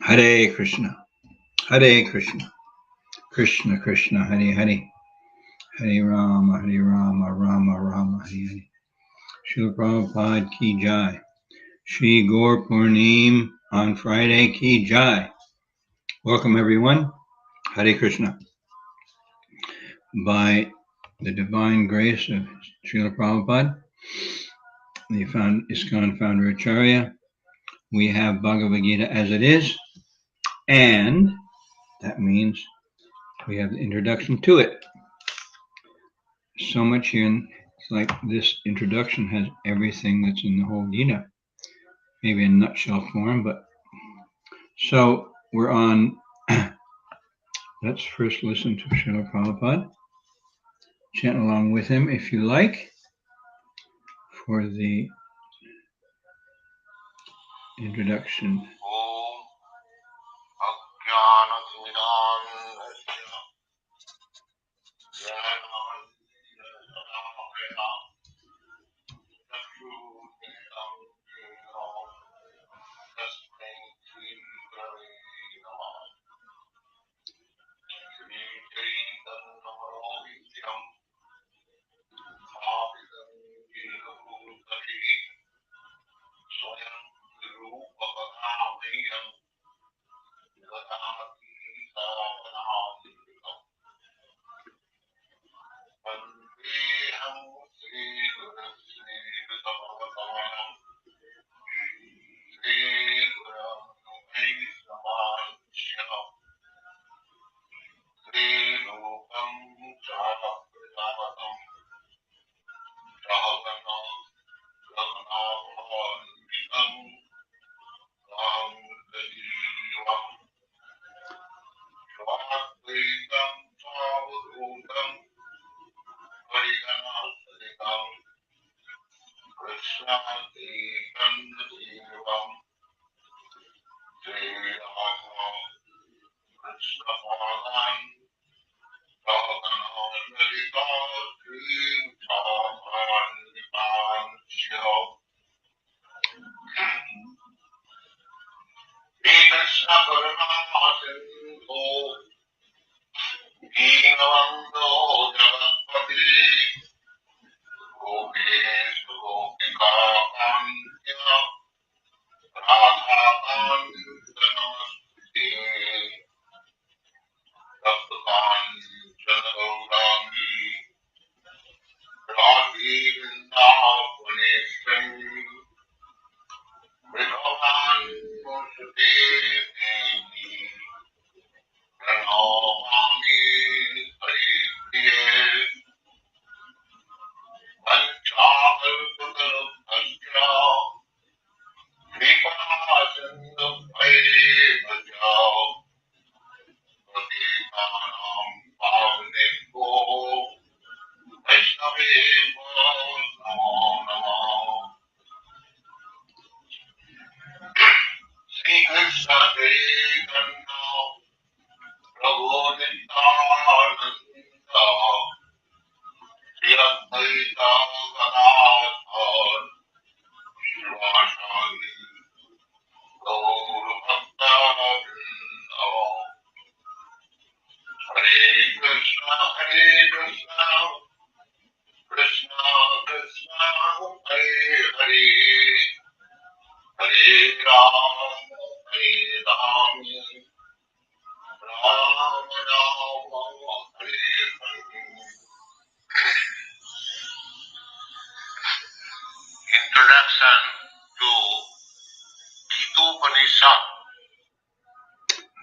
Hare Krishna, Hare Krishna, Krishna Krishna, Hare Hare, Hare Rama, Rama Rama, Hare Hare. Srila Prabhupada ki jai. Shri Gaur Purnim on Friday ki jai. Welcome everyone. Hare Krishna. By the divine grace of Srila Prabhupada, the ISKCON founder Acharya, we have Bhagavad Gita as it is, and that means we have the introduction to it. So much here, it's like this introduction has everything that's in the whole Gita, maybe in nutshell form, but so we're on. Let's first listen to Srila Prabhupada. Chant along with him if you like for the introduction.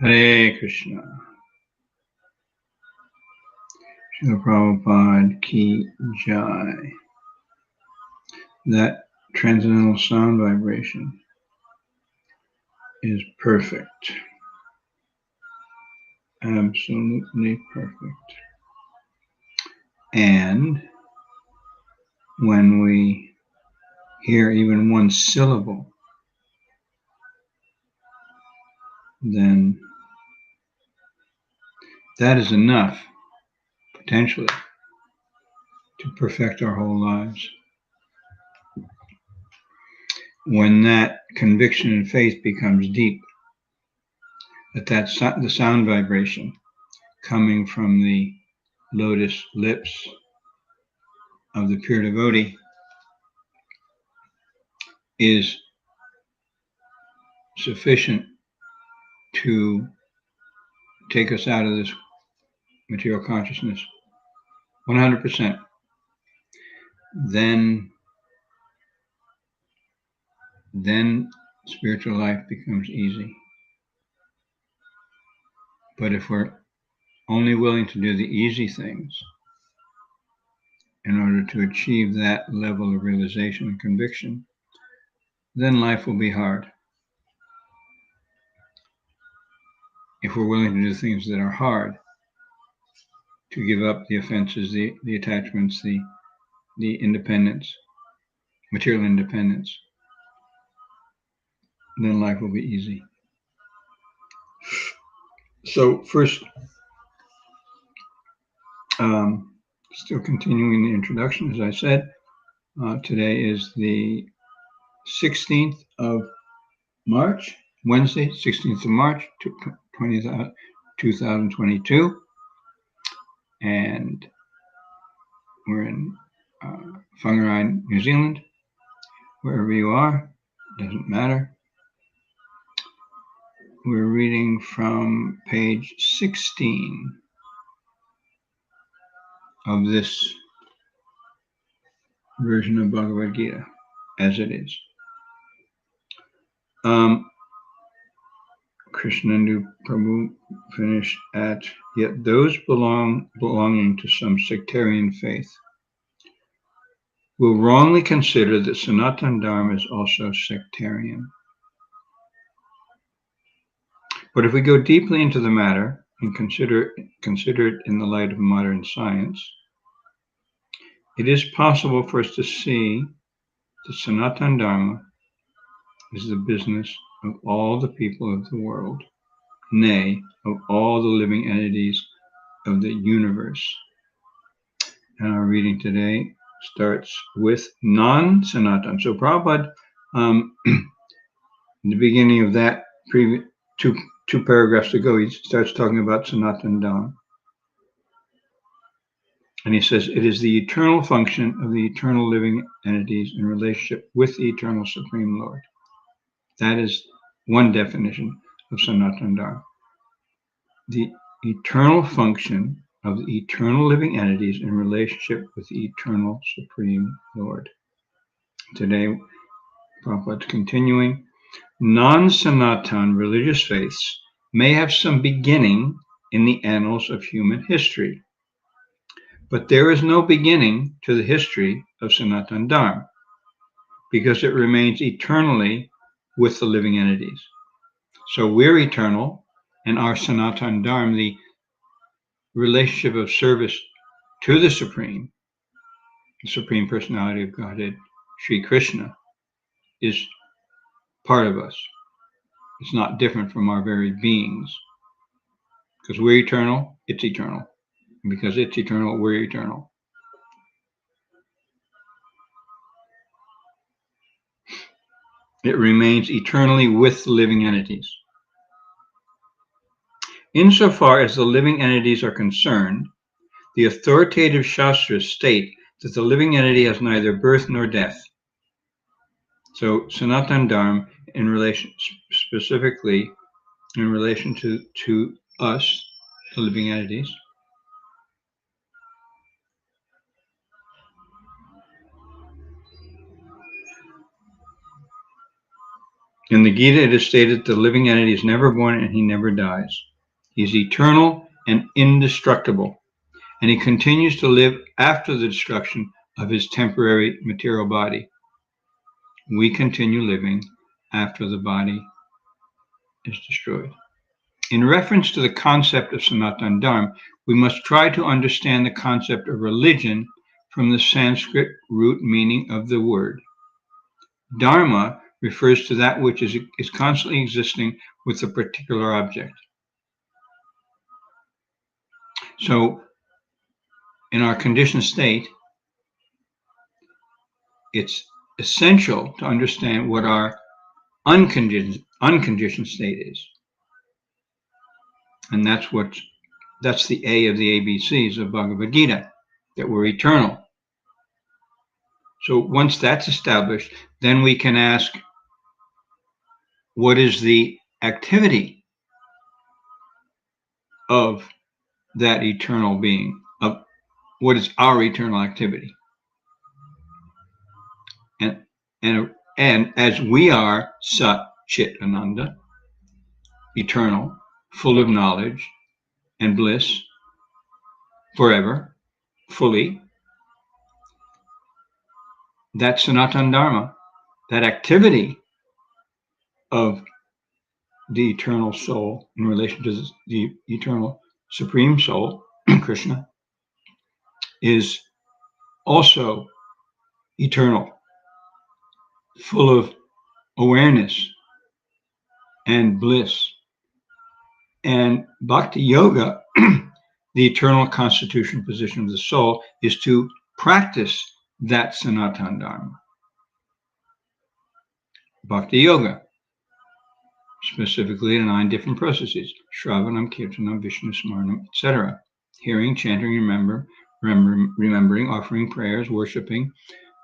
Hare Krishna. Srila Prabhupada ki jai. That transcendental sound vibration is perfect. Absolutely perfect. And when we hear even one syllable, then that is enough, potentially, to perfect our whole lives. When that conviction and faith becomes deep, the sound vibration coming from the lotus lips of the pure devotee is sufficient to take us out of this material consciousness 100%, then spiritual life becomes easy. But if we're only willing to do the easy things in order to achieve that level of realization and conviction, then life will be hard. If we're willing to do things that are hard, to give up the offenses, the attachments, the independence, material independence, then life will be easy. So first, still continuing the introduction, as I said, today is the 16th of March, Wednesday, 16th of March, 2022, and we're in Whangarei, New Zealand. Wherever you are, doesn't matter. We're reading from page 16 of this version of Bhagavad Gita, as it is. Krishnendu Prabhu finished at, yet those belonging to some sectarian faith will wrongly consider that Sanatana Dharma is also sectarian. But if we go deeply into the matter and consider it in the light of modern science, it is possible for us to see that Sanatana Dharma is the business of all the people of the world, nay, of all the living entities of the universe. And our reading today starts with non-Sanatana. So Prabhupada, in the beginning of that previous two paragraphs ago, he starts talking about Sanatana Dharma. And he says, it is the eternal function of the eternal living entities in relationship with the eternal Supreme Lord. That is one definition of Sanatana Dharma. The eternal function of the eternal living entities in relationship with the eternal Supreme Lord. Today, Prabhupada's continuing. Non-Sanatana religious faiths may have some beginning in the annals of human history, but there is no beginning to the history of Sanatana Dharma, because it remains eternally with the living entities. So we're eternal, and our Sanatana Dharma, the relationship of service to the Supreme Personality of Godhead, Sri Krishna, is part of us. It's not different from our very beings. Because we're eternal, it's eternal. And because it's eternal, we're eternal. It remains eternally with the living entities. Insofar as the living entities are concerned, the authoritative Shastras state that the living entity has neither birth nor death. So Sanatana Dharma, specifically in relation to us, the living entities, in the Gita it is stated the living entity is never born and he never dies. He is eternal and indestructible, and he continues to live after the destruction of his temporary material body. We continue living after the body is destroyed. In reference to the concept of Sanatana Dharma, we must try to understand the concept of religion from the Sanskrit root meaning of the word. Dharma refers to that which is constantly existing with a particular object. So, in our conditioned state, it's essential to understand what our unconditioned state is. And that's the A of the ABCs of Bhagavad Gita, that we're eternal. So once that's established, then we can ask, what is the activity of that eternal being? Of what is our eternal activity? And as we are Sat Chit Ananda, eternal, full of knowledge and bliss, forever, fully, that Sanatana Dharma, that activity of the eternal soul in relation to the eternal supreme soul, Krishna, is also eternal, full of awareness and bliss. And Bhakti Yoga, the eternal constitutional position of the soul, is to practice that Sanatana Dharma. Bhakti Yoga, specifically the 9 different processes: Shravanam, Kirtanam, Vishnu Smaranam, etc. Hearing, chanting, remembering, offering prayers, worshiping,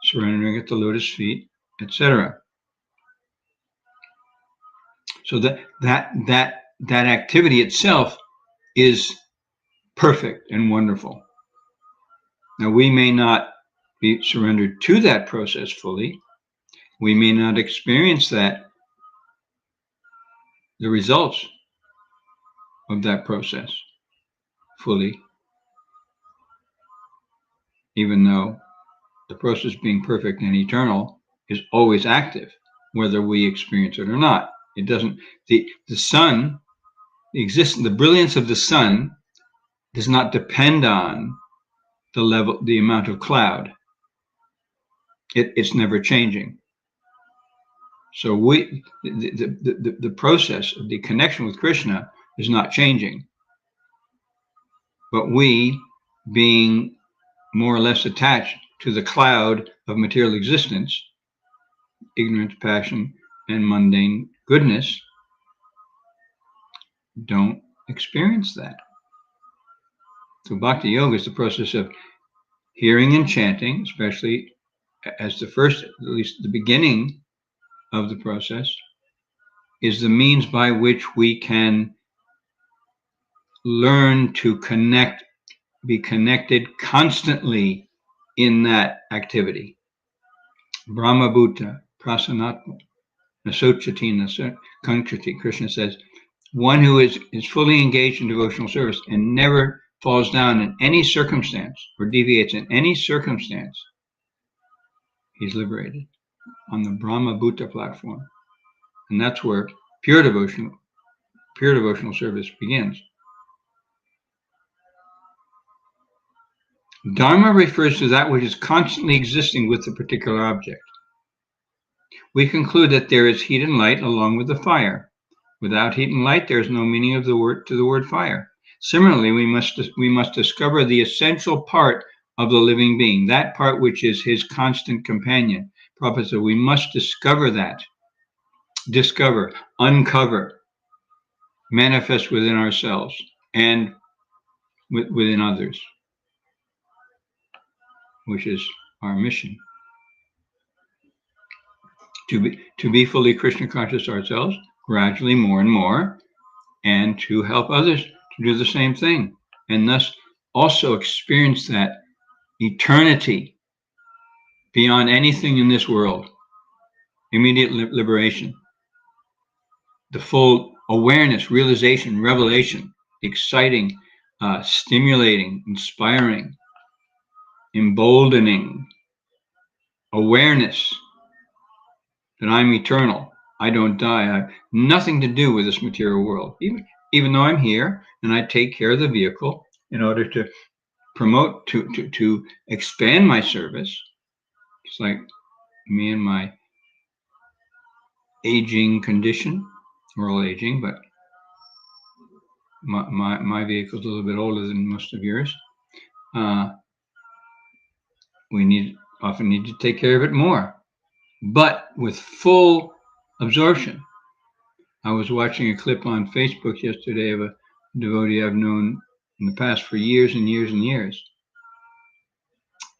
surrendering at the lotus feet, etc. So that activity itself is perfect and wonderful. Now, we may not be surrendered to that process fully. We may not experience the results of that process fully, even though the process, being perfect and eternal, is always active, whether we experience it or not. It doesn't, the sun, the brilliance of the sun does not depend on the amount of cloud. It's never changing. So the process of the connection with Krishna is not changing. But we, being more or less attached to the cloud of material existence, ignorance, passion, and mundane goodness, don't experience that. So Bhakti Yoga is the process of hearing and chanting, especially as the first, at least the beginning of the process, is the means by which we can learn to be connected constantly in that activity. Brahma Bhuta, Prasanatma, Nasochati, Kanchati. Krishna says, one who is fully engaged in devotional service and never falls down in any circumstance or deviates in any circumstance, he's liberated on the Brahma Bhuta platform. And that's where pure devotional service begins. Dharma refers to that which is constantly existing with the particular object. We conclude that there is heat and light along with the fire. Without heat and light, there is no meaning of the word fire. Similarly, we must discover the essential part of the living being, that part which is his constant companion. Prabhupada said we must discover that. Discover, uncover, manifest within ourselves and within others, which is our mission. To be fully Krishna conscious ourselves, gradually more and more, and to help others to do the same thing, and thus also experience that eternity beyond anything in this world, immediate liberation, the full awareness, realization, revelation, exciting, stimulating, inspiring, emboldening awareness that I'm eternal, I don't die, I have nothing to do with this material world, even though I'm here and I take care of the vehicle in order to promote, to expand my service. It's like me and my aging condition. We're all aging, but my vehicle's a little bit older than most of yours. We often need to take care of it more, but with full absorption. I was watching a clip on Facebook yesterday of devotee I've known in the past for years and years and years.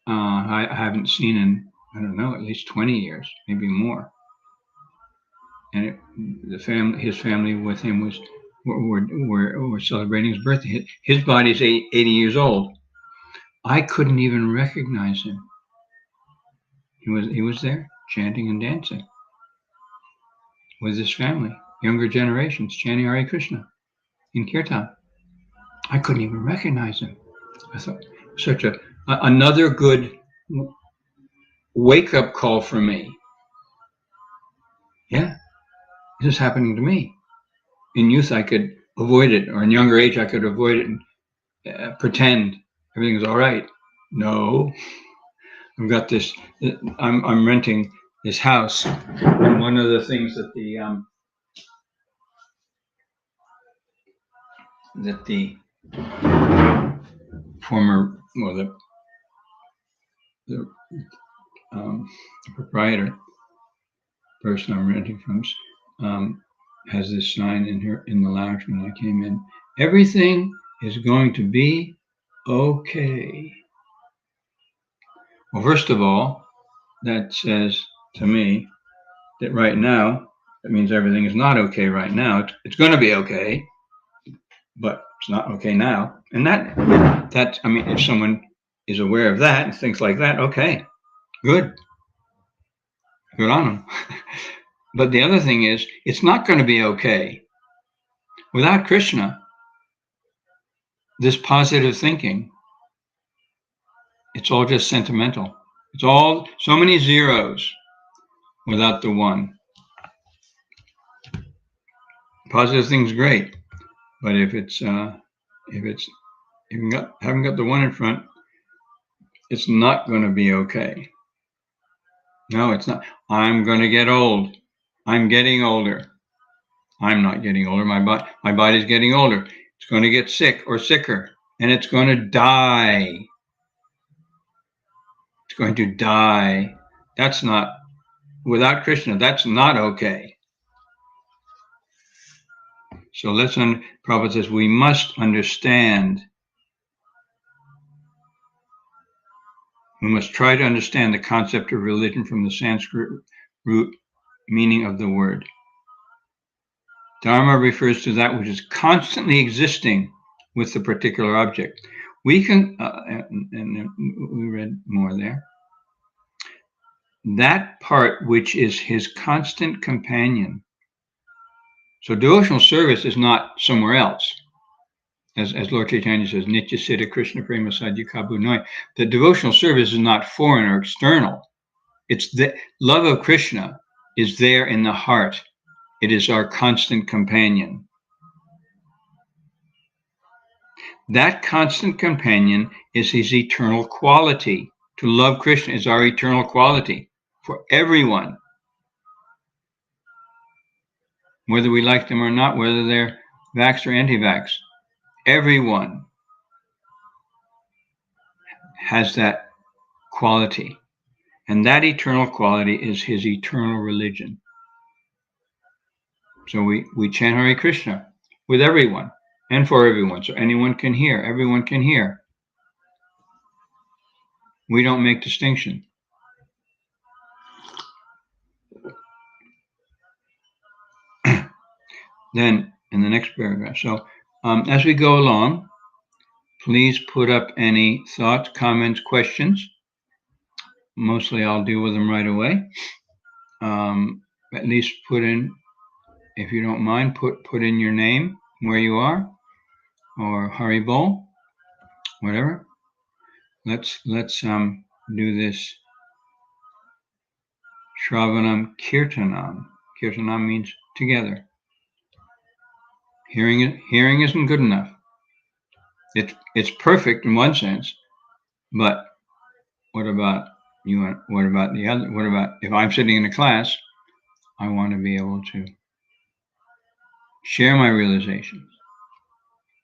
I haven't seen in, I don't know, at least 20 years, maybe more. And his family with him were celebrating his birthday. His body's 80 years old. I couldn't even recognize him. He was there chanting and dancing with his family, younger generations, chanting Hare Krishna in Kirtan. I couldn't even recognize him. I thought, such another good wake-up call for me. Yeah, this is happening to me. In youth, I could avoid it, or in younger age, I could avoid it and pretend everything's all right. No, I've got this. I'm renting this house, and one of the things that the former, well, the proprietor person I'm renting from has this sign in the lounge when I came in. Everything is going to be okay. Well, first of all, that says to me that right now, that means everything is not okay right now. It's going to be okay, but it's not okay now. And that's, I mean, if someone is aware of that and things like that, okay, good on them. But the other thing is, it's not going to be okay. Without Krishna, this positive thinking, it's all just sentimental. It's all so many zeros without the one. Positive thing's great, but if you haven't got the one in front, it's not going to be okay. No, it's not. I'm going to get old. I'm getting older. I'm not getting older. My body's getting older. It's going to get sick or sicker, and it's going to die. It's going to die. That's not, without Krishna, that's not okay. So Prabhupada says, we must understand. We must try to understand the concept of religion from the Sanskrit root meaning of the word. Dharma refers to that which is constantly existing with the particular object. We can, and we read more there, that part which is his constant companion. So devotional service is not somewhere else. As Lord Chaitanya says, Nitya Siddha Krishna Prema Sadhya Kabhu Noi. The devotional service is not foreign or external. It's the love of Krishna is there in the heart. It is our constant companion. That constant companion is his eternal quality. To love Krishna is our eternal quality for everyone. Whether we like them or not, whether they're vax or anti-vax, everyone has that quality. And that eternal quality is his eternal religion. So we chant Hare Krishna with everyone and for everyone. So anyone can hear, everyone can hear. We don't make distinction. Then in the next paragraph. So as we go along, please put up any thoughts, comments, questions. Mostly I'll deal with them right away. At least put in, if you don't mind, put in your name, where you are, or Haribol, whatever. Let's do this Shravanam Kirtanam. Kirtanam means together. Hearing isn't good enough. It's perfect in one sense, but what about you? What about the other? What about if I'm sitting in a class? I want to be able to share my realizations,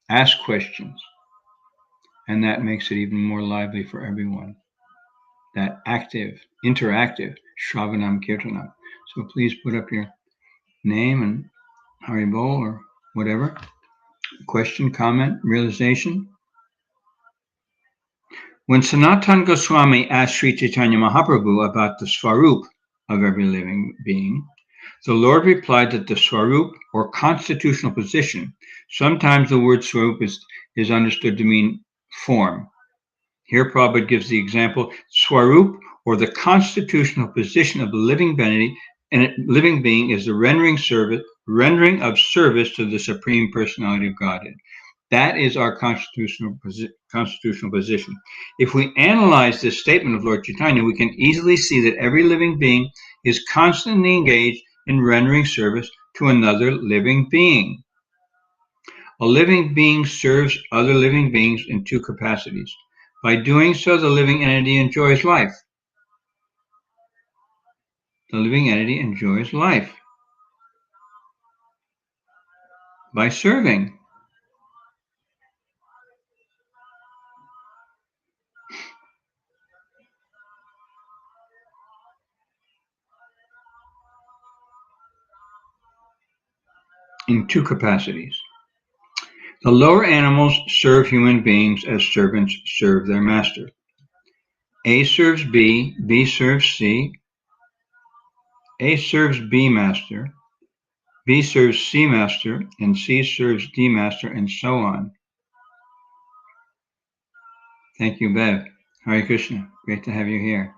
ask questions, and that makes it even more lively for everyone. That active, interactive Shravanam Kirtanam. So please put up your name and Haribol or whatever. Question, comment, realization? When Sanatana Goswami asked Sri Chaitanya Mahaprabhu about the Swarup of every living being, the Lord replied that the Swarup, or constitutional position, sometimes the word Swarup is understood to mean form. Here Prabhupada gives the example, Swarup, or the constitutional position of the living being, and a living being is the rendering of service to the Supreme Personality of Godhead. That is our constitutional position. If we analyze this statement of Lord Chaitanya, we can easily see that every living being is constantly engaged in rendering service to another living being. A living being serves other living beings in two capacities. By doing so, the living entity enjoys life. The living entity enjoys life by serving. In two capacities. The lower animals serve human beings as servants serve their master. A serves B, B serves C, A serves B master, B serves C master, and C serves D master, and so on. Thank you, Bev. Hare Krishna. Great to have you here.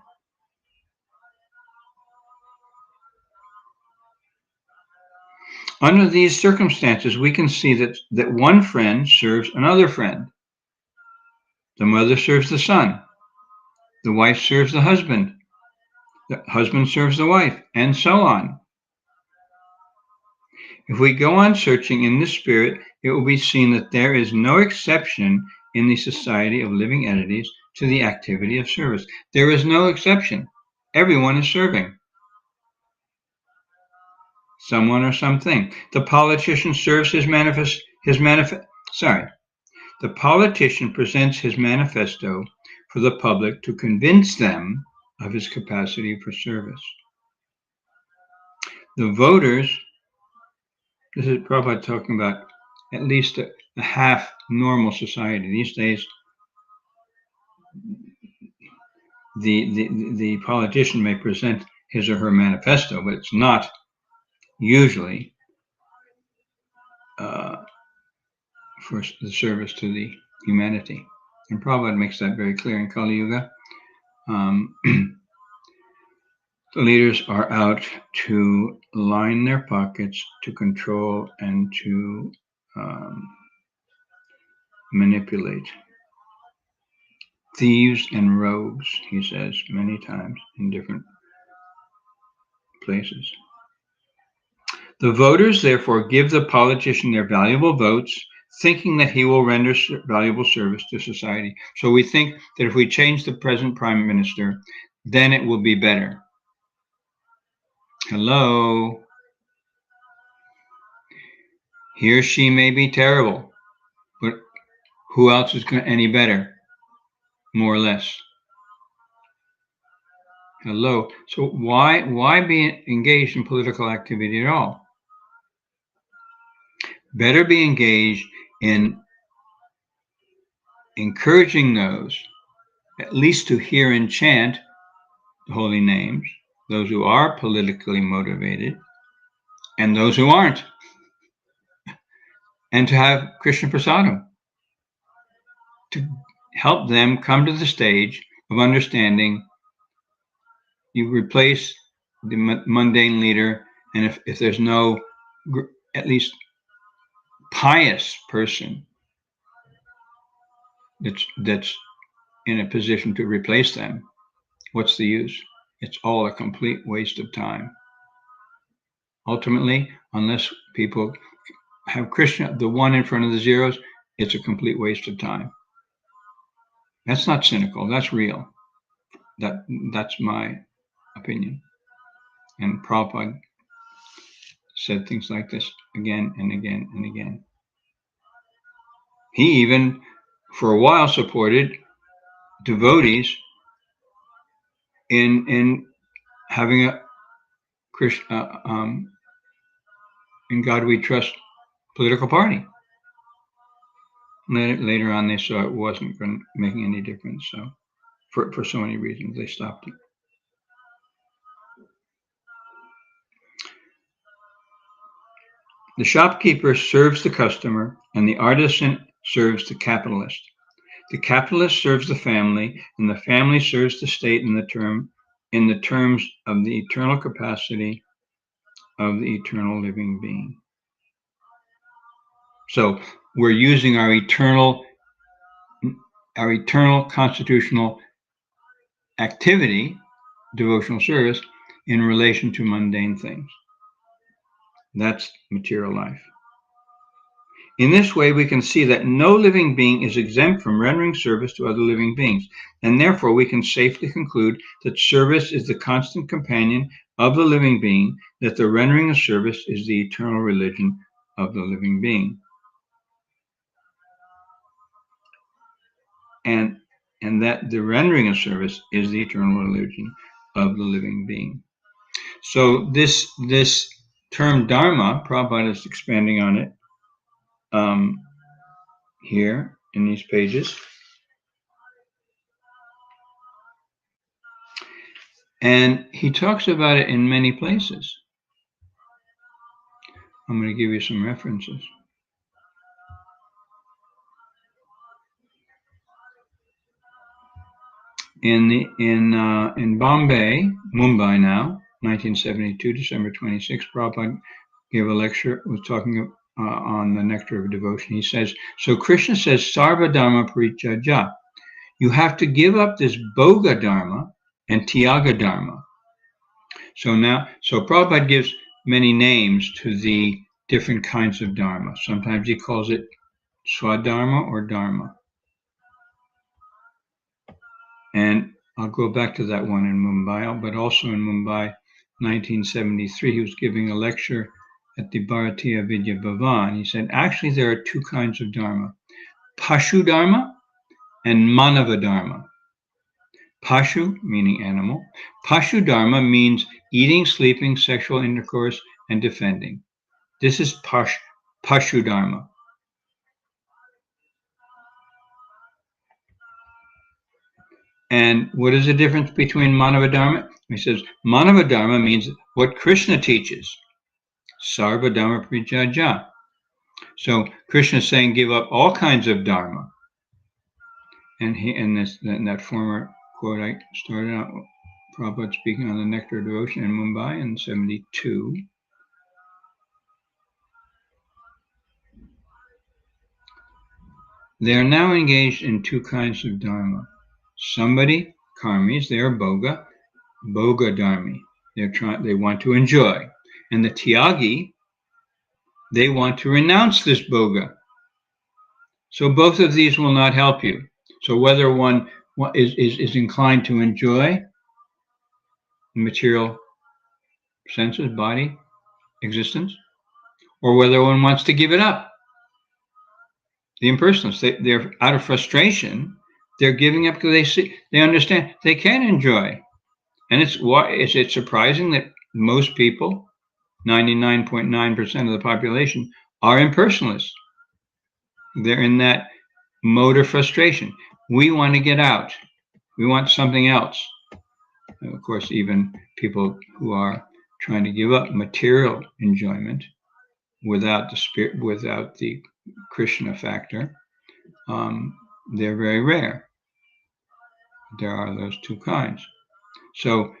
Under these circumstances, we can see that one friend serves another friend. The mother serves the son. The wife serves the husband. The husband serves the wife, and so on. If we go on searching in the spirit, it will be seen that there is no exception in the society of living entities to the activity of service. There is no exception. Everyone is serving someone or something. The politician serves the politician presents his manifesto for the public to convince them of his capacity for service. The voters, this is Prabhupada talking about at least a half normal society. These days, the politician may present his or her manifesto, but it's not usually for the service to the humanity. And Prabhupada makes that very clear in Kali Yuga. The leaders are out to line their pockets, to control, and to manipulate. Thieves and rogues, he says many times in different places. The voters, therefore, give the politician their valuable votes, thinking that he will render valuable service to society. So we think that if we change the present prime minister, then it will be better. Hello? He or she may be terrible, but who else is any better? More or less. Hello. So why be engaged in political activity at all? Better be engaged in encouraging those, at least to hear and chant the holy names, those who are politically motivated, and those who aren't, and to have Krishna Prasadam, to help them come to the stage of understanding. You replace the mundane leader, and if there's no at least pious person that's in a position to replace them, what's the use? It's all a complete waste of time. Ultimately, unless people have Krishna, the one in front of the zeros, it's a complete waste of time. That's not cynical, that's real. That's my opinion. And Prabhupada said things like this again and again and again. He even, for a while, supported devotees in having a Krishna, in God We Trust political party. Later on, they saw it wasn't making any difference. So, for so many reasons, they stopped it. The shopkeeper serves the customer, and the artisan serves the capitalist. The capitalist serves the family, and the family serves the state in the terms of the eternal capacity of the eternal living being. So we're using our eternal constitutional activity, devotional service, in relation to mundane things. That's material life. In this way, we can see that no living being is exempt from rendering service to other living beings, and therefore we can safely conclude that service is the constant companion of the living being, that the rendering of service is the eternal religion of the living being. And that the rendering of service is the eternal religion of the living being. So this term Dharma, Prabhupada is expanding on it here in these pages. And he talks about it in many places. I'm going to give you some references. In Bombay, Mumbai now, 1972, December 26, Prabhupada gave a lecture, was talking on the nectar of devotion. He says, so Krishna says, Sarva Dharma Parityajya. You have to give up this Bhoga Dharma and Tyaga Dharma. So Prabhupada gives many names to the different kinds of Dharma. Sometimes he calls it Swadharma or Dharma. And I'll go back to that one in Mumbai, but also in Mumbai, 1973, he was giving a lecture at the Bharatiya Vidya Bhavan. He said, actually, there are two kinds of Dharma, Pashu Dharma and Manava Dharma. Pashu, meaning animal. Pashu Dharma means eating, sleeping, sexual intercourse, and defending. This is Pashu Dharma. And what is the difference between Manava Dharma? He says, Manava Dharma means what Krishna teaches. Sarva Dharma Parityajya. So Krishna is saying, give up all kinds of Dharma. And in that former quote, I started out, Prabhupada speaking on the Nectar of Devotion in Mumbai in 72. They are now engaged in two kinds of Dharma. Somebody, karmis, they are Bhoga Dharmi. They want to enjoy. And the Tyagi, they want to renounce this Bhoga. So both of these will not help you. So whether one is inclined to enjoy material senses, body, existence, or whether one wants to give it up. The impersonalists, they're out of frustration, they're giving up because they understand they can enjoy. And it's surprising that most people, 99.9% of the population, are impersonalists. They're in that mode of frustration. We want to get out. We want something else. And of course, even people who are trying to give up material enjoyment without the spirit, without the Krishna factor, they're very rare. There are those two kinds. So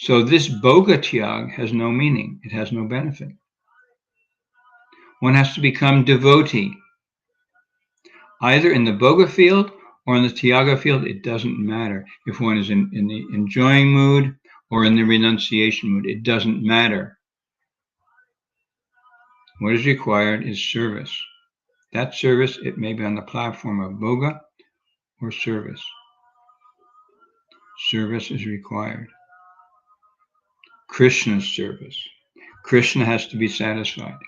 this Bhoga Tyag has no meaning. It has no benefit. One has to become devotee. Either in the Bhoga field or in the Tyaga field, it doesn't matter. If one is in the enjoying mood or in the renunciation mood, it doesn't matter. What is required is service. That service, it may be on the platform of Bhoga or service. Service is required. Krishna's service. Krishna has to be satisfied.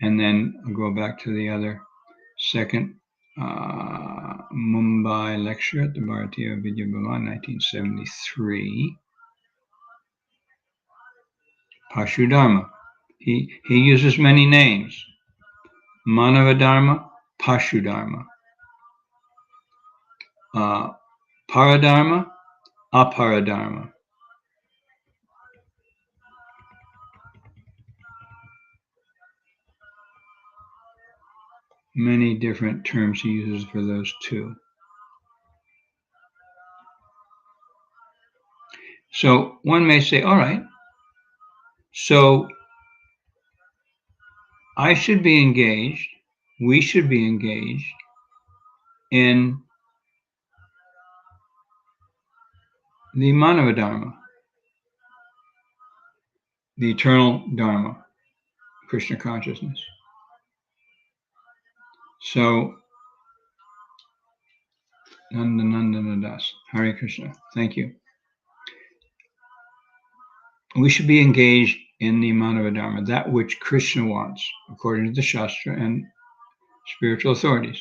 And then I'll go back to the other second Mumbai lecture at the Bharatiya Vidya Bhavan, 1973. Pashu Dharma. He uses many names. Manava Dharma, Pashu Dharma, Paradharma, Aparadharma. Many different terms he uses for those two. So one may say, all right, so I should be engaged, we should be engaged in the Manava Dharma, the eternal Dharma, Krishna consciousness. So, Atmananda Das, Hare Krishna, thank you. We should be engaged in the Manava Dharma, that which Krishna wants, according to the Shastra and spiritual authorities,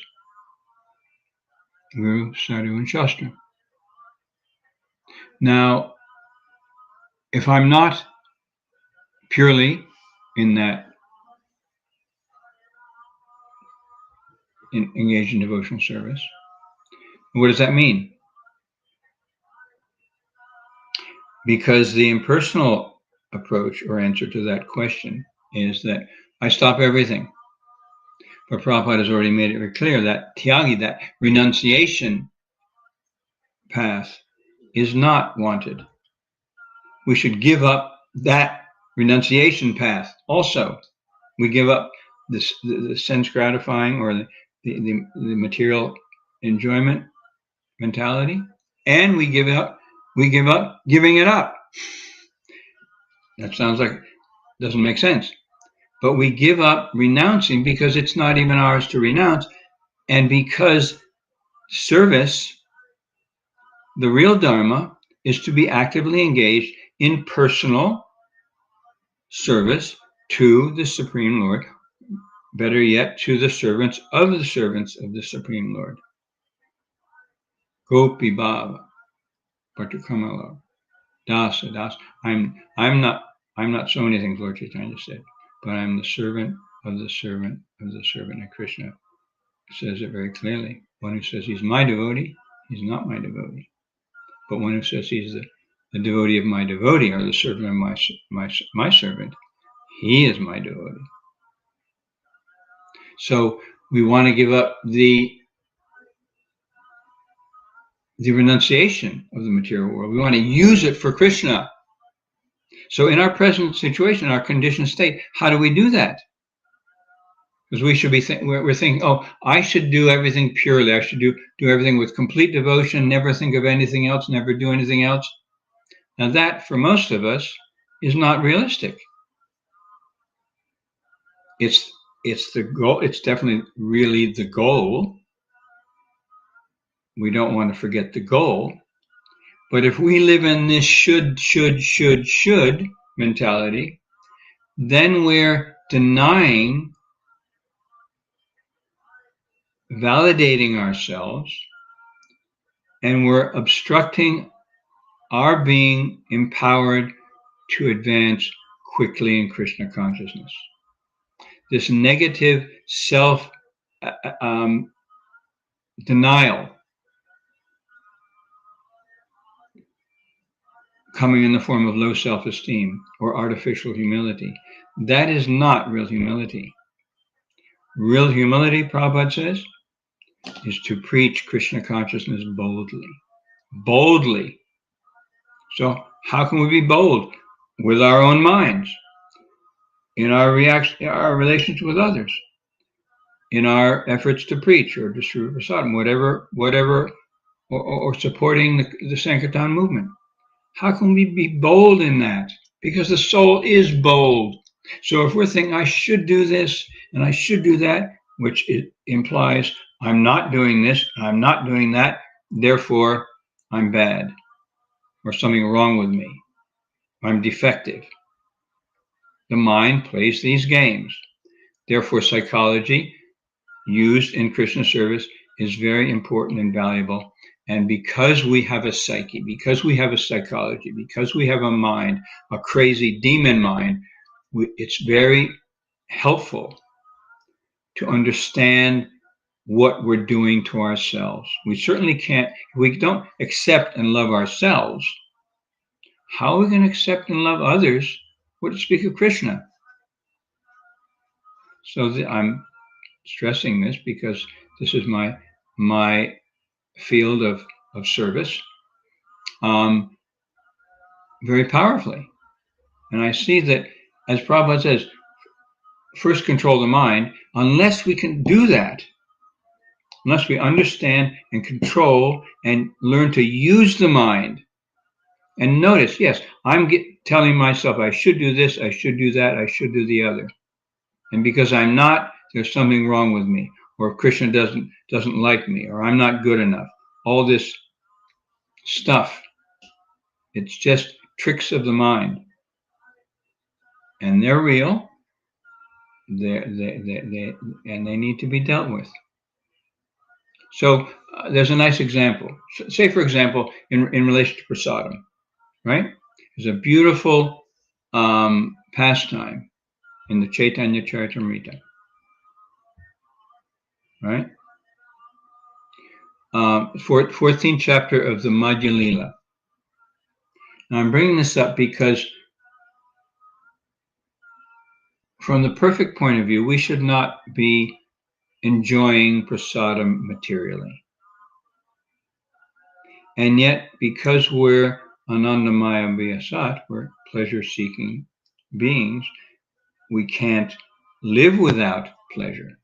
Guru, Sadhu, and Shastra. Now, if I'm not purely in that, engaged in devotional service, what does that mean? Because the impersonal approach or answer to that question is that I stop everything. But Prabhupada has already made it very clear that tyagi, that renunciation path, is not wanted. We should give up that renunciation path also. We give up the sense gratifying or the material enjoyment mentality, and we give up giving it up. That sounds like doesn't make sense. But we give up renouncing because it's not even ours to renounce, and because service, the real Dharma, is to be actively engaged in personal service to the Supreme Lord, better yet, to the servants of the Supreme Lord. Gopi Bhava, Bhattakramala, Dasa. I'm not so many things Lord Chaitanya said, but I'm the servant of the servant of the servant. And Krishna says it very clearly. One who says he's my devotee, he's not my devotee. But one who says he's the devotee of my devotee, or the servant of my servant, he is my devotee. So we want to give up the renunciation of the material world. We want to use it for Krishna. So in our present situation, our conditioned state, how do we do that? Because we should be we're thinking, oh, I should do everything purely. I should do everything with complete devotion, never think of anything else, never do anything else. Now that, for most of us, is not realistic. It's the goal. It's definitely really the goal. We don't want to forget the goal. But if we live in this should mentality, then we're denying validating ourselves, and we're obstructing our being empowered to advance quickly in Krishna consciousness. This negative self denial coming in the form of low self-esteem or artificial humility, that is not real humility. Real humility, Prabhupada says, is to preach Krishna consciousness boldly. Boldly. So how can we be bold? With our own minds, in our relations with others, in our efforts to preach or distribute prasadam, whatever, or supporting the Sankirtan movement. How can we be bold in that? Because the soul is bold. So if we're thinking, I should do this and I should do that, which it implies I'm not doing this, I'm not doing that, therefore I'm bad, or something wrong with me, I'm defective. The mind plays these games. Therefore, psychology used in Krishna service is very important and valuable. And because we have a psyche, because we have a psychology, because we have a mind, a crazy demon mind, it's very helpful to understand what we're doing to ourselves. We certainly can't, if we don't accept and love ourselves, how are we going to accept and love others? What to speak of Krishna? So I'm stressing this because this is my field of service, very powerfully. And I see that, as Prabhupada says, first control the mind. Unless we can do that, unless we understand and control and learn to use the mind, and notice, yes, I'm telling myself I should do this, I should do that, I should do the other. And because I'm not, there's something wrong with me, or Krishna doesn't like me, or I'm not good enough. All this stuff, it's just tricks of the mind. And they're real, and they need to be dealt with. So there's a nice example. Say, for example, in relation to prasadam, right? There's a beautiful pastime in the Chaitanya Charitamrita, right? 14th chapter of the Madhya Lila. Now I'm bringing this up because from the perfect point of view, we should not be enjoying prasadam materially. And yet, because we're Anandamaya Vyasat, we're pleasure-seeking beings, we can't live without pleasure,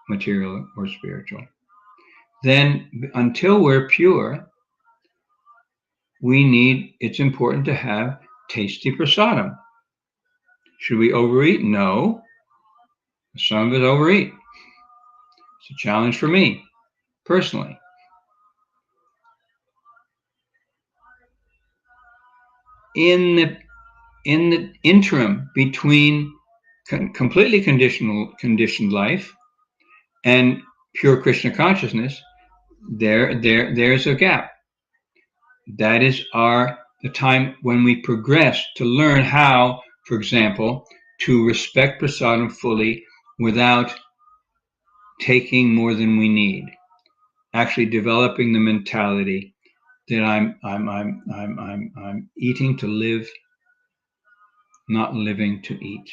material or spiritual. Then, until we're pure, it's important to have tasty prasadam. Should we overeat? No. Some of us overeat. It's a challenge for me, personally. In the interim between completely conditioned life and pure Krishna consciousness, there's a gap. That is the time when we progress to learn how, for example, to respect prasadam fully without taking more than we need. Actually developing the mentality that I'm eating to live, not living to eat.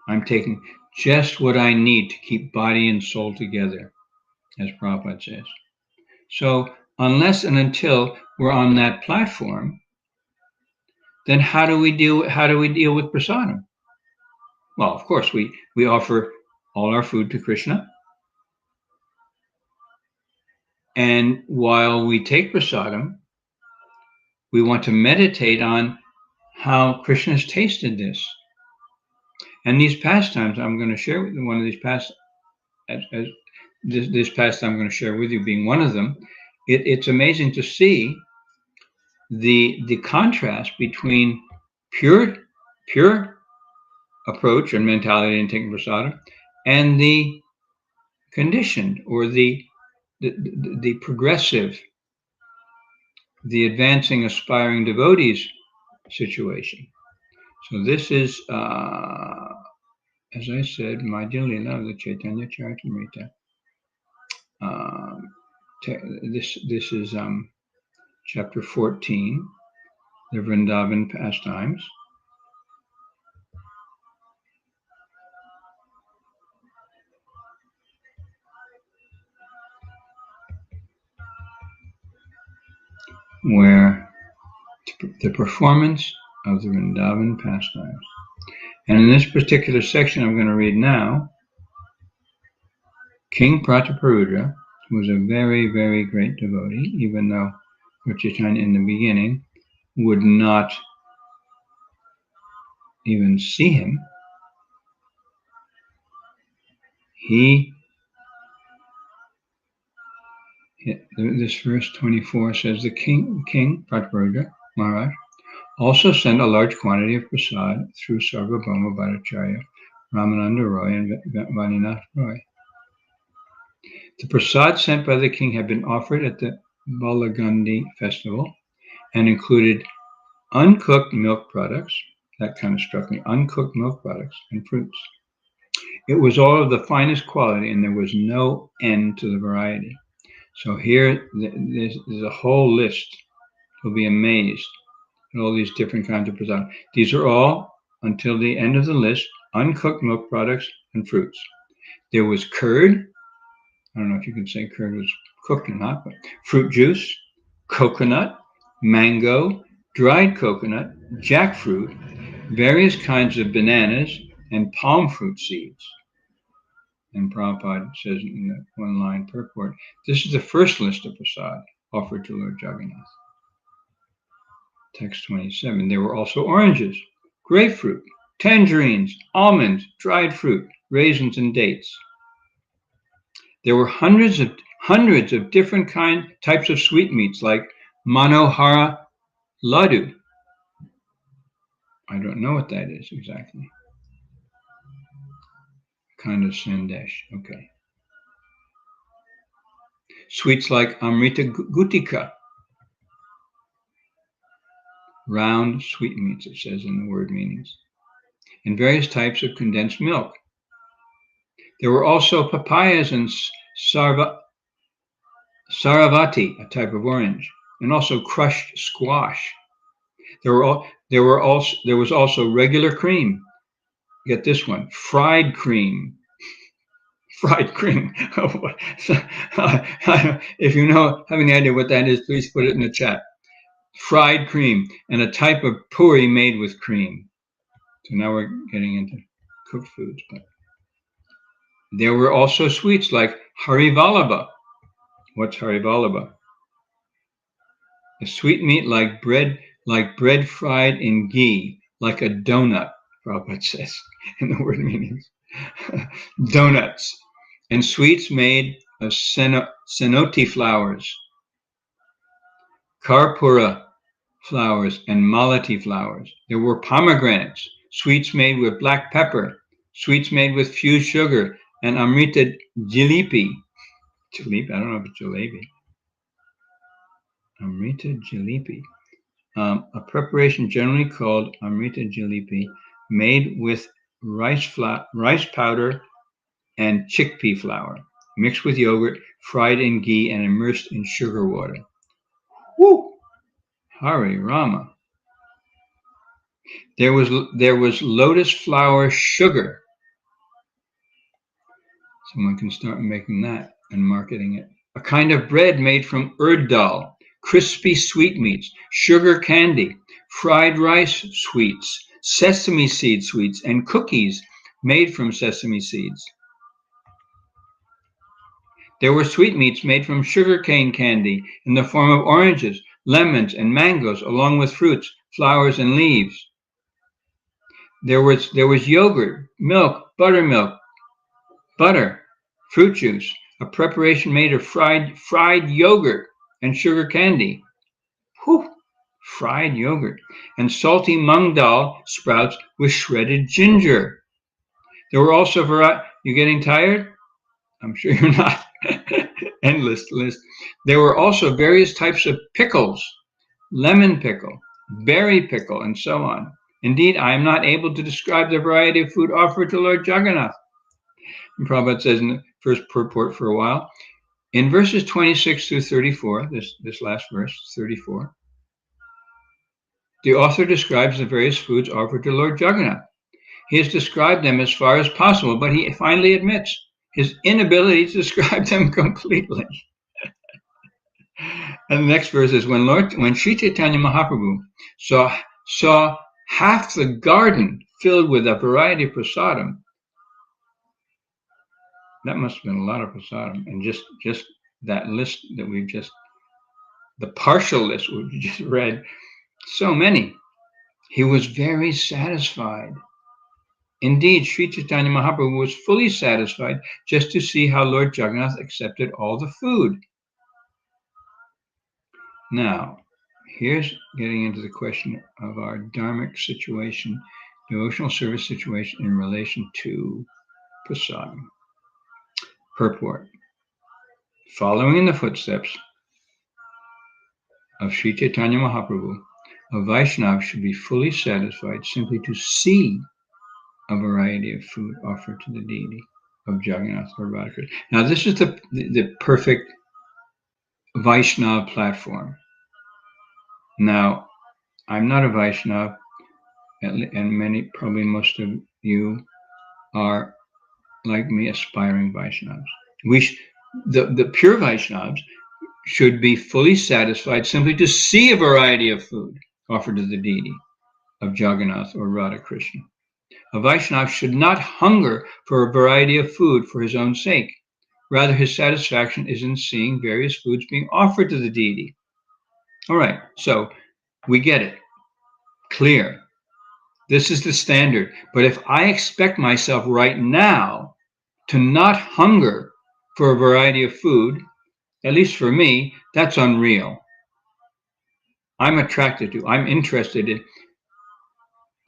I'm taking just what I need to keep body and soul together, as Prabhupada says. So unless and until we're on that platform, then how do we deal with prasadam? Well, of course, we offer all our food to Krishna. And while we take prasadam, we want to meditate on how Krishna has tasted this. And these pastimes, I'm going to share with you one of these this pastime I'm going to share with you being one of them. It's amazing to see the contrast between pure approach and mentality in taking prasadam and the conditioned or the progressive, the advancing, aspiring devotees situation. So this is, as I said, Madhya Lila of the Chaitanya Charitamrita. This is chapter 14, the Vrndavan Pastimes. Where the performance of the Vrndavan pastimes. And in this particular section I'm going to read now, King Prataparudra was a very, very great devotee, even though Chaitanya in the beginning would not even see him. This verse 24 says, the King Prataparudra Maharaj also sent a large quantity of prasad through Sarvabhauma Bhattacharya, Ramananda Roy, and Vaninath Roy. The prasad sent by the king had been offered at the Balagandi festival and included uncooked milk products. That kind of struck me, uncooked milk products and fruits. It was all of the finest quality, and there was no end to the variety. So here, there's a whole list. You'll be amazed at all these different kinds of prasadam. These are all, until the end of the list, uncooked milk products and fruits. There was curd. I don't know if you can say curd was cooked or not, but fruit juice, coconut, mango, dried coconut, jackfruit, various kinds of bananas, and palm fruit seeds. And Prabhupada says in the one-line purport, this is the first list of prasad offered to Lord Jagannath. Text 27, there were also oranges, grapefruit, tangerines, almonds, dried fruit, raisins, and dates. There were hundreds of different types of sweetmeats like Manohara Laddu. I don't know what that is exactly. Kind of sandesh, okay. Sweets like Amrita Gutika, round sweetmeats, it says in the word meanings, and various types of condensed milk. There were also papayas and saravati, a type of orange, and also crushed squash. There was also regular cream. Get this one, fried cream. Fried cream. If you have any idea what that is, please put it in the chat. Fried cream and a type of puri made with cream. So now we're getting into cooked foods. But there were also sweets like harivalabha. What's harivalabha? A sweetmeat like bread fried in ghee, like a donut, Prabhupada says in the word meanings. Donuts. And sweets made of senoti flowers, karpura flowers, and malati flowers. There were pomegranates, sweets made with black pepper, sweets made with fused sugar, and amrita jalebi. Jalebi, I don't know if it's jalebi. Amrita jalebi. A preparation generally called amrita jalebi, made with rice powder and chickpea flour, mixed with yogurt, fried in ghee, and immersed in sugar water. Woo! Hare Rama. There was lotus flower sugar. Someone can start making that and marketing it. A kind of bread made from urd dal, crispy sweetmeats, sugar candy, fried rice sweets, sesame seed sweets, and cookies made from sesame seeds. There were sweetmeats made from sugarcane candy in the form of oranges, lemons, and mangoes, along with fruits, flowers, and leaves. There was yogurt, milk, buttermilk, butter, fruit juice, a preparation made of fried yogurt and sugar candy. Whew, fried yogurt. And salty mung dal sprouts with shredded ginger. There were also You getting tired? I'm sure you're not. Endless list. There were also various types of pickles, lemon pickle, berry pickle, and so on. Indeed, I am not able to describe the variety of food offered to Lord Jagannath. And Prabhupada says in the first purport for a while, in verses 26 through 34, this last verse, 34, the author describes the various foods offered to Lord Jagannath. He has described them as far as possible, but he finally admits his inability to describe them completely. And the next verse is, when Sri Chaitanya Mahaprabhu saw half the garden filled with a variety of prasadam, that must have been a lot of prasadam. And just that list that the partial list we just read, so many. He was very satisfied. Indeed, Sri Chaitanya Mahaprabhu was fully satisfied just to see how Lord Jagannath accepted all the food. Now, here's getting into the question of our dharmic situation, devotional service situation in relation to prasadam. Purport. Following in the footsteps of Sri Chaitanya Mahaprabhu, a Vaishnava should be fully satisfied simply to see a variety of food offered to the deity of Jagannath or Radha. Now, this is the perfect Vaishnava platform. Now, I'm not a Vaishnava, and probably most of you are, like me, aspiring Vaishnavas. The pure Vaishnavas should be fully satisfied simply to see a variety of food offered to the deity of Jagannath or Radha Krishna. A Vaishnava should not hunger for a variety of food for his own sake. Rather, his satisfaction is in seeing various foods being offered to the deity. All right, so we get it. Clear. This is the standard. But if I expect myself right now to not hunger for a variety of food, at least for me, that's unreal. I'm interested in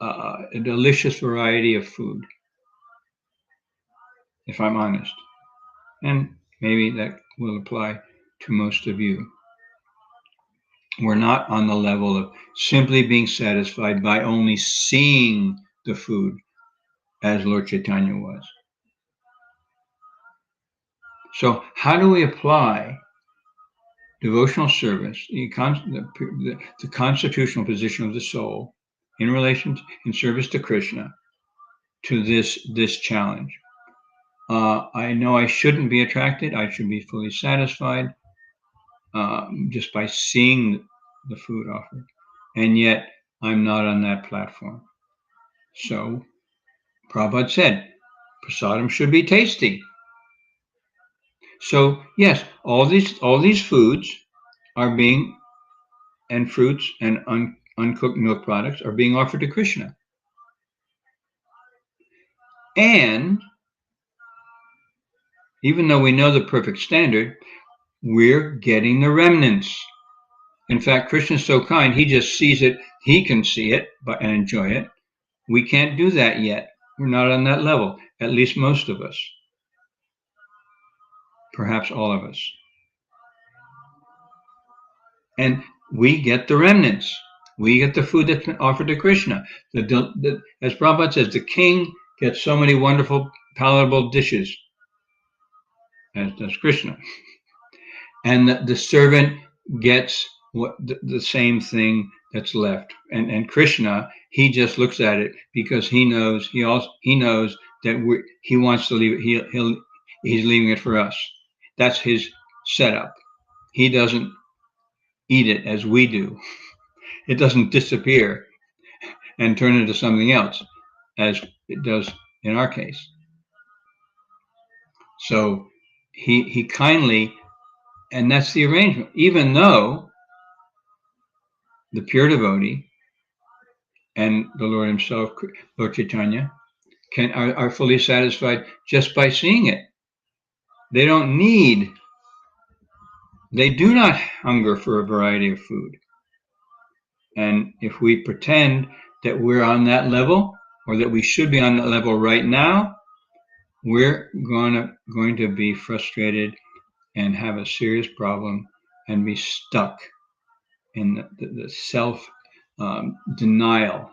a delicious variety of food, if I'm honest. And maybe that will apply to most of you. We're not on the level of simply being satisfied by only seeing the food, as Lord Chaitanya was. So how do we apply devotional service, the constitutional position of the soul in service to Krishna, to this challenge? I know I shouldn't be attracted. I should be fully satisfied just by seeing the food offered. And yet I'm not on that platform. So Prabhupada said, prasadam should be tasty. So yes, all these foods are being, and fruits and uncooked milk products are being offered to Krishna. And even though we know the perfect standard, we're getting the remnants. In fact, Krishna is so kind, he just sees it, he can see it and enjoy it. We can't do that yet. We're not on that level, at least most of us. Perhaps all of us. And we get the remnants. We get the food that's been offered to Krishna. As Prabhupada says, the king gets so many wonderful, palatable dishes, as does Krishna. And the servant gets the same thing that's left. And Krishna, he just looks at it because he knows that he wants to leave it. He's leaving it for us. That's his setup. He doesn't eat it as we do. It doesn't disappear and turn into something else as it does in our case. So he kindly, and that's the arrangement, even though the pure devotee and the Lord himself, Lord Chaitanya, are fully satisfied just by seeing it. They do not hunger for a variety of food. And if we pretend that we're on that level, or that we should be on that level right now, we're going to be frustrated and have a serious problem and be stuck in the self denial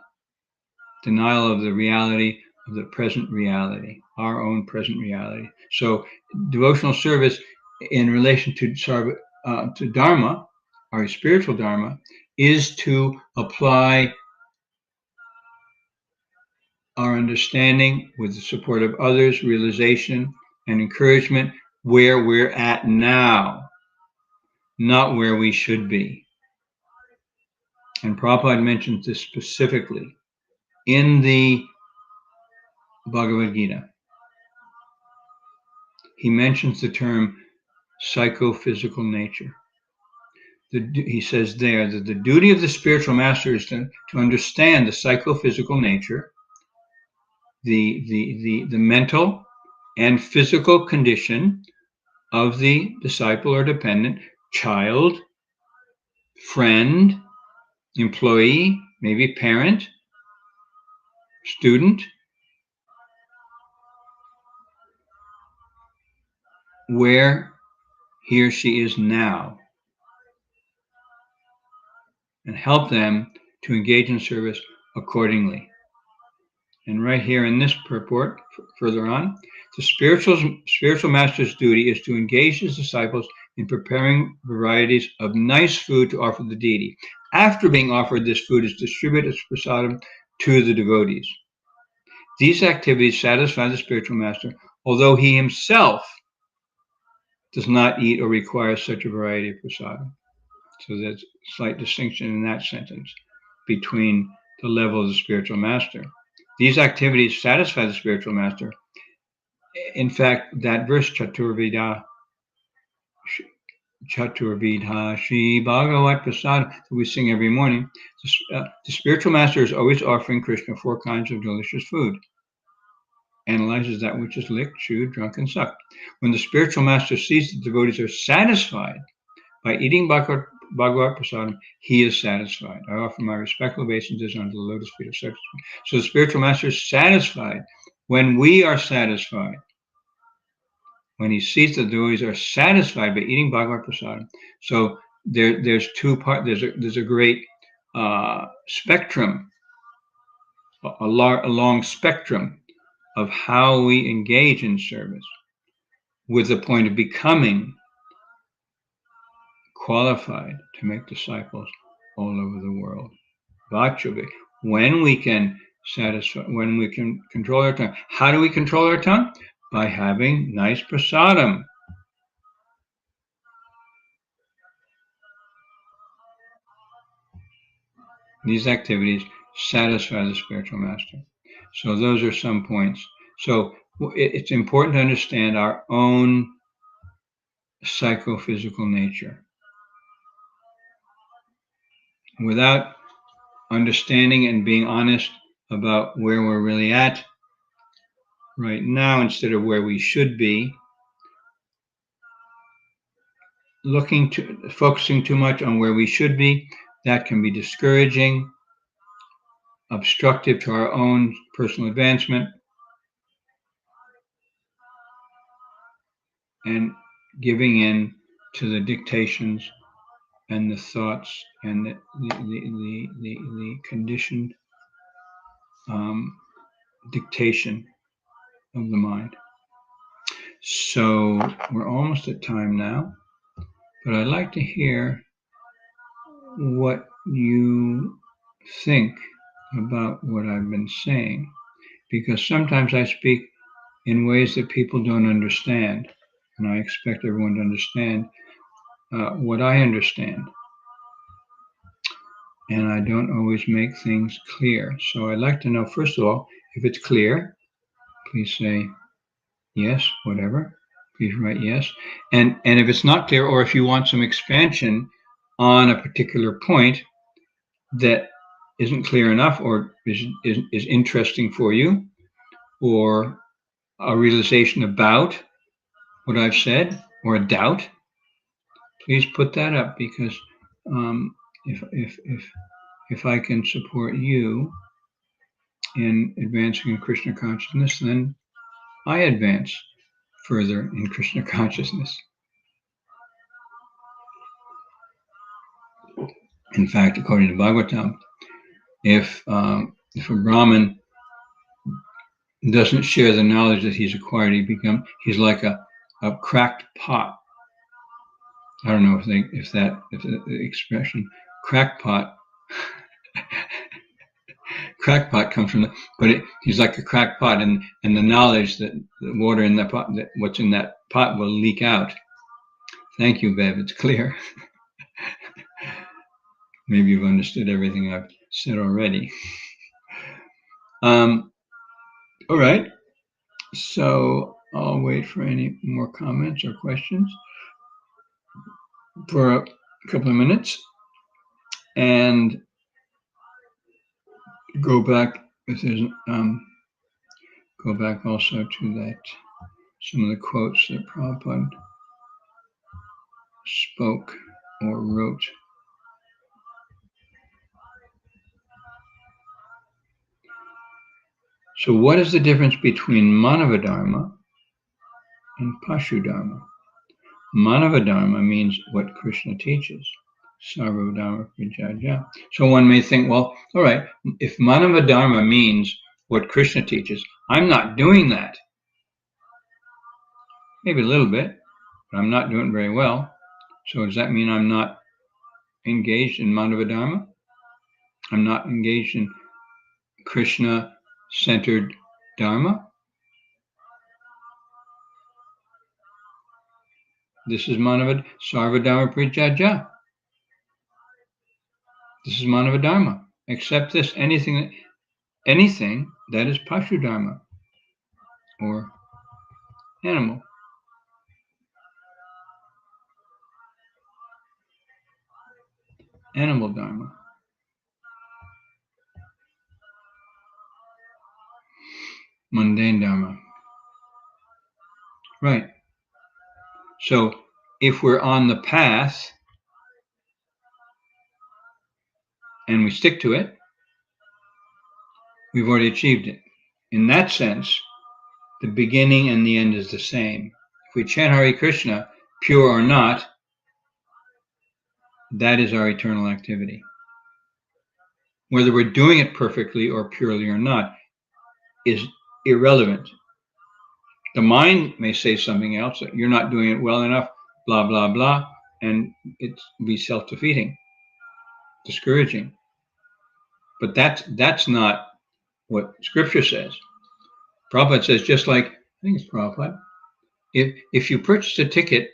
of the reality of the present reality, our own present reality. So devotional service in relation to Dharma, our spiritual Dharma, is to apply our understanding with the support of others, realization and encouragement where we're at now, not where we should be. And Prabhupada mentions this specifically in the Bhagavad Gita. He mentions the term psychophysical nature. He says there that the duty of the spiritual master is to understand the psychophysical nature, the mental and physical condition of the disciple or dependent, child, friend, employee, maybe parent, student, where he or she is now, and help them to engage in service accordingly. And right here in this purport, further on, the spiritual master's duty is to engage his disciples in preparing varieties of nice food to offer the deity. After being offered, this food is distributed as prasadam to the devotees. These activities satisfy the spiritual master, although he himself does not eat or require such a variety of prasadam. So there's a slight distinction in that sentence between the level of the spiritual master. These activities satisfy the spiritual master. In fact, that verse, Chaturvidha Shri Bhagavat Prasad, that we sing every morning, the spiritual master is always offering Krishna 4 kinds of delicious food. Analyzes that which is licked, chewed, drunk, and sucked. When the spiritual master sees the devotees are satisfied by eating Bhagavat Prasadam, he is satisfied. I offer my respectful obeisances under the lotus feet of Saraswati. So the spiritual master is satisfied when we are satisfied. When he sees that the devotees are satisfied by eating Bhagavat Prasadam. So there's two parts. There's a great spectrum, a long spectrum of how we engage in service, with the point of becoming qualified to make disciples all over the world. Vachavi. When we can control our tongue. How do we control our tongue? By having nice prasadam. These activities satisfy the spiritual master. So those are some points. So it's important to understand our own psychophysical nature. Without understanding and being honest about where we're really at right now instead of where we should be, focusing too much on where we should be, that can be discouraging, obstructive to our own personal advancement, and giving in to the dictations and the thoughts and the conditioned dictation of the mind. So we're almost at time now, but I'd like to hear what you think about what I've been saying, because sometimes I speak in ways that people don't understand, and I expect everyone to understand what I understand. And I don't always make things clear. So I'd like to know, first of all, if it's clear, please say yes, whatever. Please write yes. And if it's not clear, or if you want some expansion on a particular point that isn't clear enough or is interesting for you, or a realization about what I've said, or a doubt, please put that up, because if I can support you in advancing in Krishna consciousness, then I advance further in Krishna consciousness. In fact, according to Bhagavatam, if a Brahmin doesn't share the knowledge that he's acquired, he's like a cracked pot. I don't know if the expression crackpot crackpot comes from that, but he's like a cracked pot, and the knowledge that the water in that pot, that what's in that pot, will leak out. Thank you, Bev. It's clear. Maybe you've understood everything I've said already. All right. So I'll wait for any more comments or questions for a couple of minutes, and go back if there's go back also to that, some of the quotes that Prabhupada spoke or wrote. So what is the difference between Manavadharma and Pashudharma? Manavadharma means what Krishna teaches. Sarvadharma Prajaja. So one may think, well, all right, if Manavadharma means what Krishna teaches. I'm not doing that. Maybe a little bit, but I'm not doing it very well. So does that mean I'm not engaged in Madhava Dharma? I'm not engaged in Krishna-centered Dharma? This is Manava Sarva Dharma Prijaja. This is Manava Dharma. Accept this, anything that is Pashu Dharma or animal. Animal Dharma. Mundane Dharma. Right. So if we're on the path and we stick to it, we've already achieved it. In that sense, the beginning and the end is the same. If we chant Hare Krishna, pure or not, that is our eternal activity. Whether we're doing it perfectly or purely or not is irrelevant. The mind may say something else, that you're not doing it well enough, blah, blah, blah, and it's be self-defeating, discouraging. But that's not what Scripture says. Prabhupada says, just like, I think it's Prabhupada, if you purchase a ticket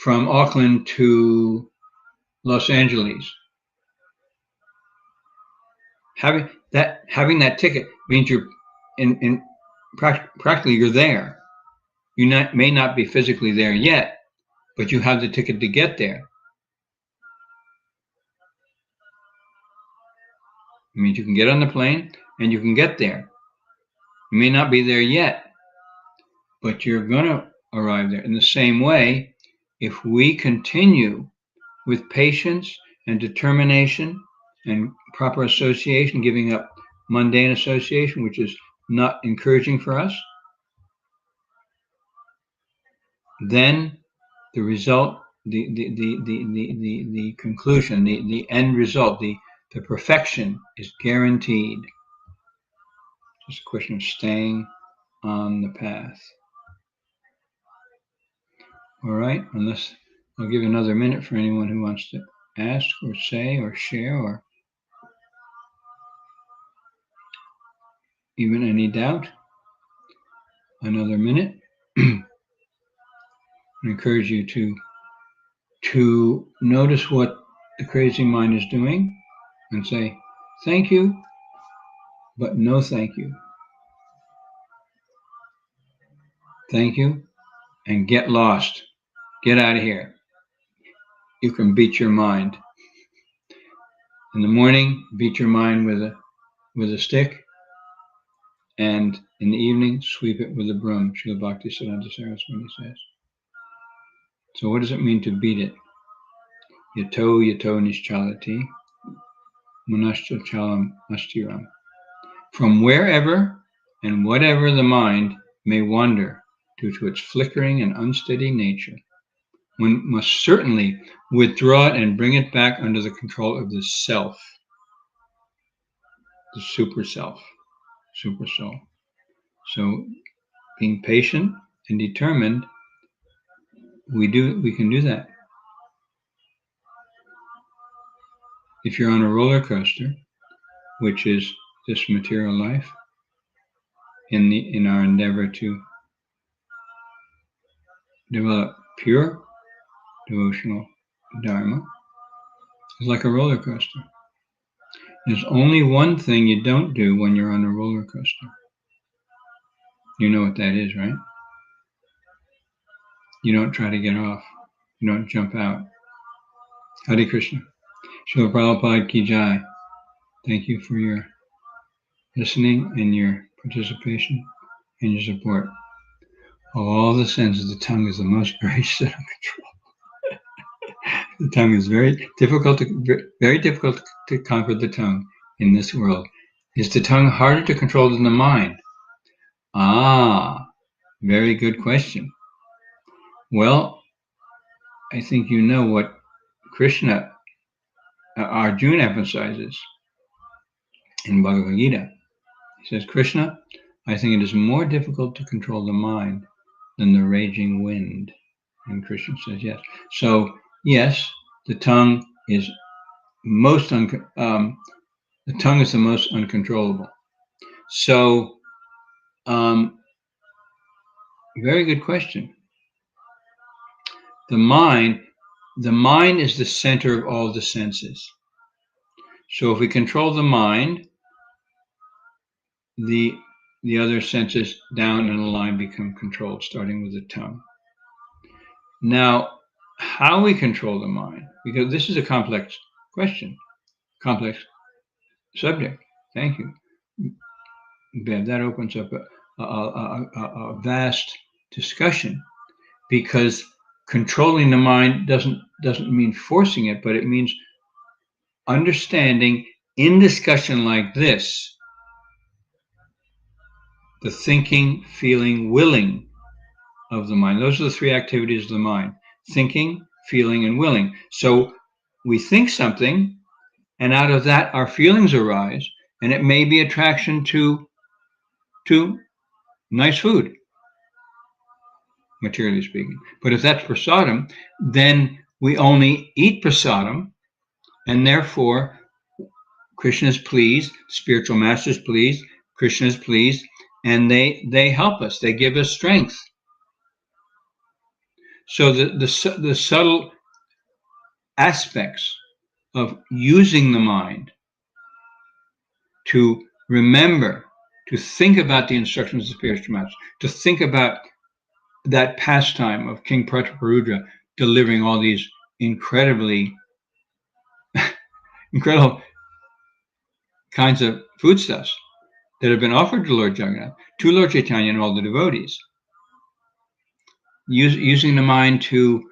from Auckland to Los Angeles, having that ticket means you're practically you're there. You may not be physically there yet, but you have the ticket to get there. It means you can get on the plane and you can get there. You may not be there yet, but you're going to arrive there. In the same way, if we continue with patience and determination and proper association, giving up mundane association, which is not encouraging for us, then the result, the conclusion, the end result, the perfection is guaranteed. It's a question of staying on the path. All right, unless I'll give another minute for anyone who wants to ask or say or share or even any doubt. Another minute. I encourage you to notice what the crazy mind is doing and say, thank you, but no thank you. Thank you, and get lost. Get out of here. You can beat your mind. In the morning, beat your mind with a stick, and in the evening, sweep it with a broom. Srila Bhaktisiddhanta Saraswati says. So what does it mean to beat it? Yato nischalati, manascha chalam astiram. From wherever and whatever the mind may wander due to its flickering and unsteady nature, one must certainly withdraw it and bring it back under the control of the self, the super self, super soul. So being patient and determined, we can do that. If you're on a roller coaster, which is this material life, in our endeavor to develop pure devotional dharma, it's like a roller coaster. There's only one thing you don't do when you're on a roller coaster. You know what that is, right? You don't try to get off. You don't jump out. Hare Krishna. Srila Prabhupada Ki Jai. Thank you for your listening and your participation and your support. Of all the senses, the tongue is the most gracious and control. The tongue is very difficult to conquer the tongue in this world. Is the tongue harder to control than the mind? Very good question. Well, I think you know what Krishna, Arjuna emphasizes in Bhagavad Gita. He Says, Krishna, I think it is more difficult to control the mind than the raging wind. And Krishna says, yes. So, yes, the tongue is the tongue is the most uncontrollable. So, very good question. The mind is the center of all the senses. So if we control the mind, the other senses down in a line become controlled, starting with the tongue. Now, how we control the mind, because this is a complex question, complex subject. Thank you, Bev. That opens up a vast discussion, because controlling the mind doesn't mean forcing it, but it means understanding in discussion like this the thinking, feeling, willing of the mind. Those are the three activities of the mind: thinking, feeling, and willing. So we think something, and out of that our feelings arise, and it may be attraction to nice food, materially speaking. But if that's prasadam, then we only eat prasadam, and therefore Krishna is pleased, spiritual master is pleased, Krishna is pleased, and they help us. They give us strength. So the subtle aspects of using the mind to remember, to think about the instructions of the spiritual master, to think about that pastime of King Prataparudra delivering all these incredible kinds of foodstuffs that have been offered to Lord Jagannath, to Lord Chaitanya and all the devotees. Using the mind to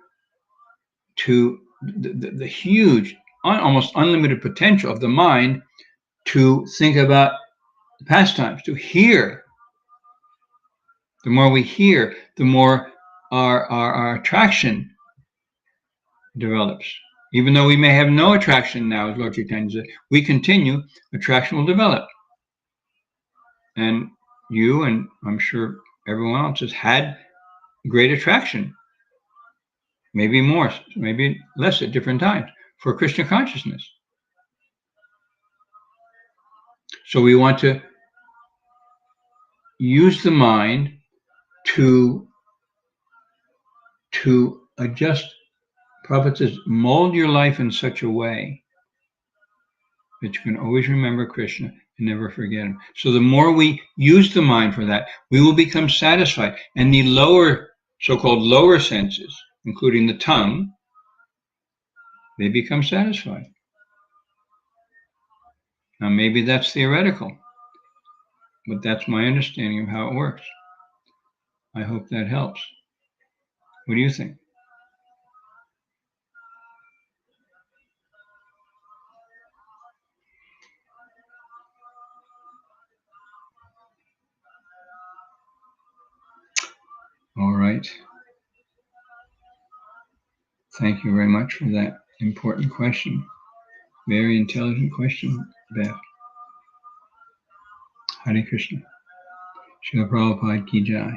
the huge, almost unlimited potential of the mind to think about the pastimes, to hear. The more we hear, the more our attraction develops. Even though we may have no attraction now, as Lord Chaitanya said, we continue, attraction will develop. And you, and I'm sure everyone else, has had great attraction, maybe more, maybe less at different times, for Krishna consciousness. So we want to use the mind to adjust. Prabhupada says, mold your life in such a way that you can always remember Krishna and never forget him. So the more we use the mind for that, we will become satisfied. And the lower, so-called lower senses, including the tongue, they become satisfied. Now maybe that's theoretical, but that's my understanding of how it works. I hope that helps. What do you think? All right. Thank you very much for that important question. Very intelligent question, Beth. Hare Krishna. Srila Prabhupada ki jai.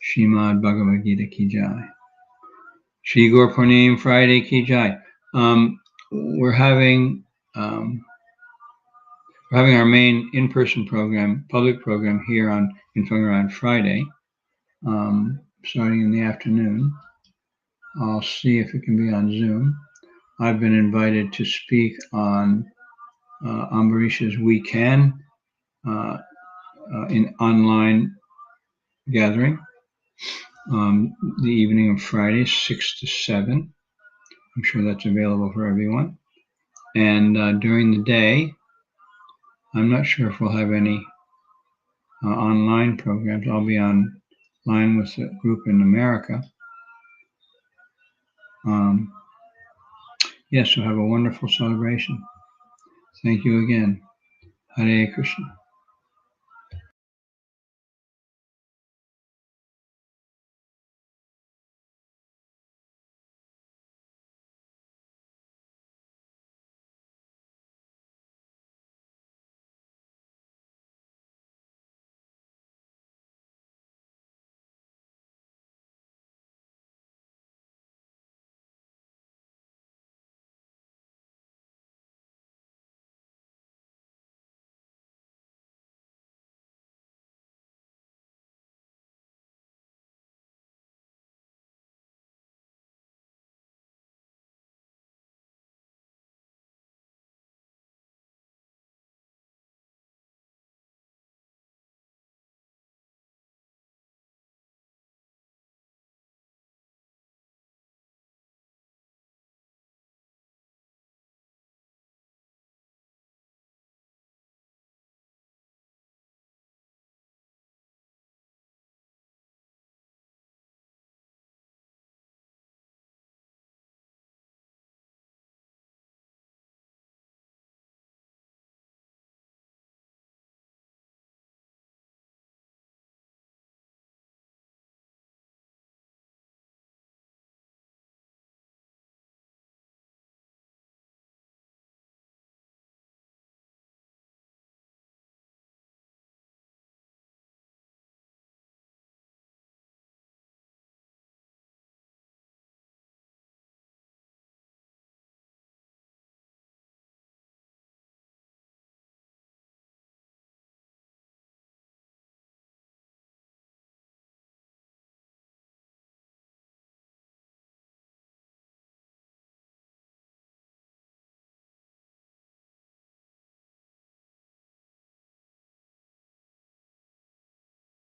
Srimad Bhagavad Gita ki jai. Shri Gaur Purnim Friday ki jai. We're having our main in-person program, public program here in Vrndavan on Friday, starting in the afternoon. I'll see if it can be on Zoom. I've been invited to speak on Ambarish's We Can in online gathering, the evening of Friday, 6 to 7. I'm sure that's available for everyone. And during the day, I'm not sure if we'll have any online programs. I'll be online with a group in America. Yes, we'll have a wonderful celebration. Thank you again. Hare Krishna.